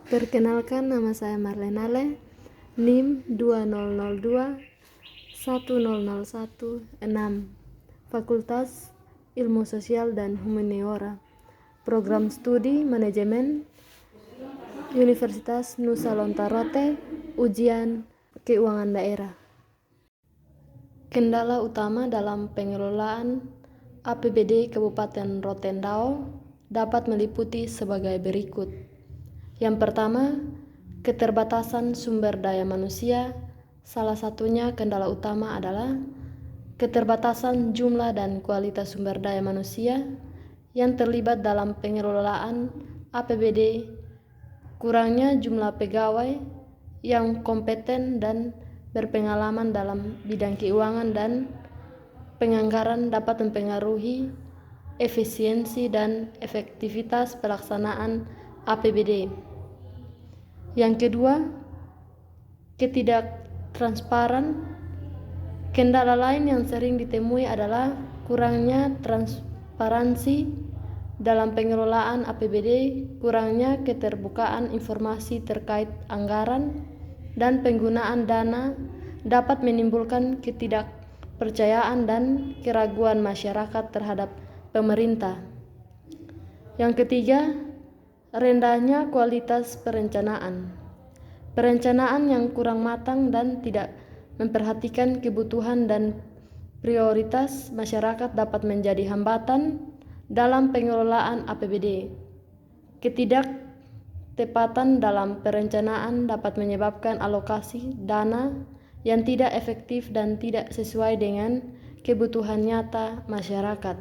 Perkenalkan, nama saya Marlenale, NIM 2002-10016, Fakultas Ilmu Sosial dan Humaniora, Program Studi Manajemen, Universitas Nusa Lontar-Rote, Ujian Keuangan Daerah. Kendala utama dalam pengelolaan APBD Kabupaten Rotendao dapat meliputi sebagai berikut. Yang pertama, keterbatasan sumber daya manusia. Salah satunya kendala utama adalah keterbatasan jumlah dan kualitas sumber daya manusia yang terlibat dalam pengelolaan APBD, kurangnya jumlah pegawai yang kompeten dan berpengalaman dalam bidang keuangan dan penganggaran dapat mempengaruhi efisiensi dan efektivitas pelaksanaan APBD. Yang kedua, ketidaktransparan. Kendala lain yang sering ditemui adalah kurangnya transparansi dalam pengelolaan APBD, kurangnya keterbukaan informasi terkait anggaran dan penggunaan dana dapat menimbulkan ketidakpercayaan dan keraguan masyarakat terhadap pemerintah. Yang ketiga, rendahnya kualitas perencanaan. Perencanaan yang kurang matang dan tidak memperhatikan kebutuhan dan prioritas masyarakat dapat menjadi hambatan dalam pengelolaan APBD. Ketidaktepatan dalam perencanaan dapat menyebabkan alokasi dana yang tidak efektif dan tidak sesuai dengan kebutuhan nyata masyarakat.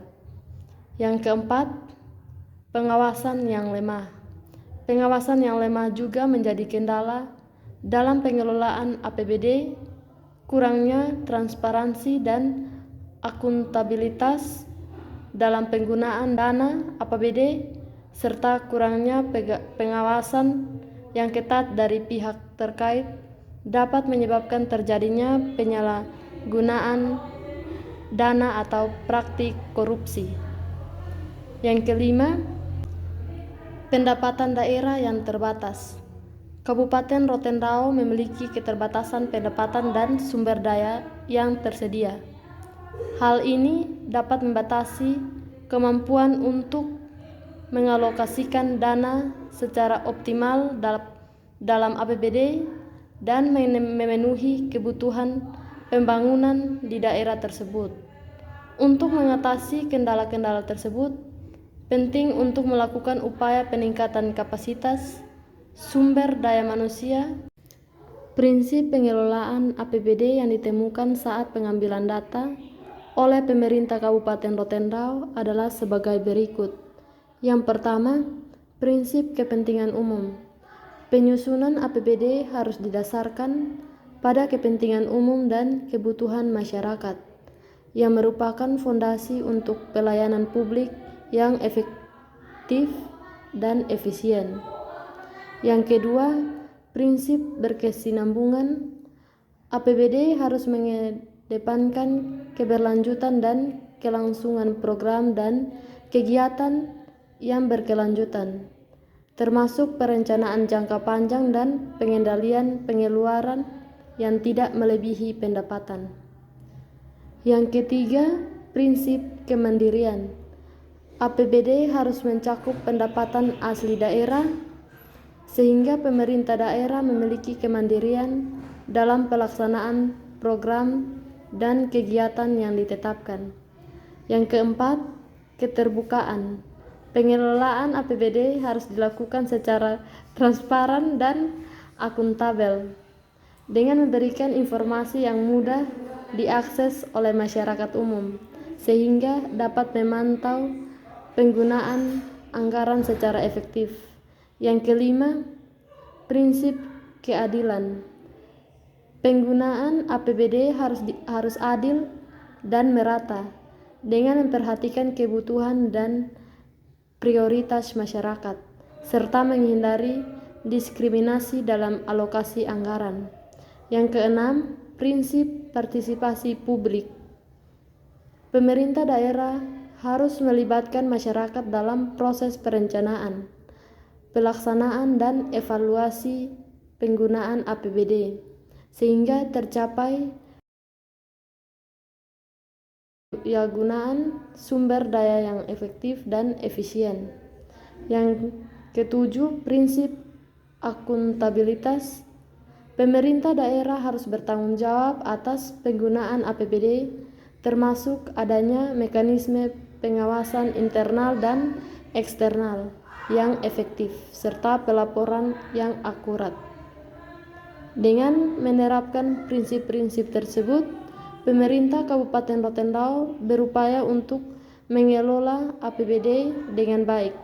Yang keempat, pengawasan yang lemah. Pengawasan yang lemah juga menjadi kendala dalam pengelolaan APBD, kurangnya transparansi dan akuntabilitas dalam penggunaan dana APBD, serta kurangnya pengawasan yang ketat dari pihak terkait dapat menyebabkan terjadinya penyalahgunaan dana atau praktik korupsi. Yang kelima, pendapatan daerah yang terbatas. Kabupaten Rotendao memiliki keterbatasan pendapatan dan sumber daya yang tersedia. Hal ini dapat membatasi kemampuan untuk mengalokasikan dana secara optimal dalam APBD dan memenuhi kebutuhan pembangunan di daerah tersebut. Untuk mengatasi kendala-kendala tersebut, penting untuk melakukan upaya peningkatan kapasitas sumber daya manusia. Prinsip pengelolaan APBD yang ditemukan saat pengambilan data oleh pemerintah Kabupaten Rotendao adalah sebagai berikut. Yang pertama, prinsip kepentingan umum. Penyusunan APBD harus didasarkan pada kepentingan umum dan kebutuhan masyarakat, yang merupakan fondasi untuk pelayanan publik yang efektif dan efisien. Yang kedua, prinsip berkesinambungan. APBD harus mengedepankan keberlanjutan dan kelangsungan program dan kegiatan yang berkelanjutan, termasuk perencanaan jangka panjang dan pengendalian pengeluaran yang tidak melebihi pendapatan. Yang ketiga, prinsip kemandirian. APBD harus mencakup pendapatan asli daerah, sehingga pemerintah daerah memiliki kemandirian dalam pelaksanaan program dan kegiatan yang ditetapkan. Yang keempat, keterbukaan. Pengelolaan APBD harus dilakukan secara transparan dan akuntabel, dengan memberikan informasi yang mudah diakses oleh masyarakat umum, sehingga dapat memantau penggunaan anggaran secara efektif. Yang kelima, prinsip keadilan. Penggunaan APBD harus adil dan merata, dengan memperhatikan kebutuhan dan prioritas masyarakat, serta menghindari diskriminasi dalam alokasi anggaran. Yang keenam, prinsip partisipasi publik. Pemerintah daerah harus melibatkan masyarakat dalam proses perencanaan, pelaksanaan dan evaluasi penggunaan APBD sehingga tercapai gunaan sumber daya yang efektif dan efisien. Yang ketujuh, prinsip akuntabilitas. Pemerintah daerah harus bertanggung jawab atas penggunaan APBD, termasuk adanya mekanisme pengawasan internal dan eksternal yang efektif, serta pelaporan yang akurat. Dengan menerapkan prinsip-prinsip tersebut, pemerintah Kabupaten Rotendao berupaya untuk mengelola APBD dengan baik,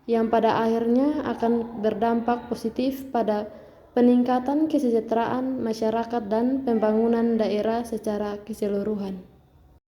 yang pada akhirnya akan berdampak positif pada peningkatan kesejahteraan masyarakat dan pembangunan daerah secara keseluruhan.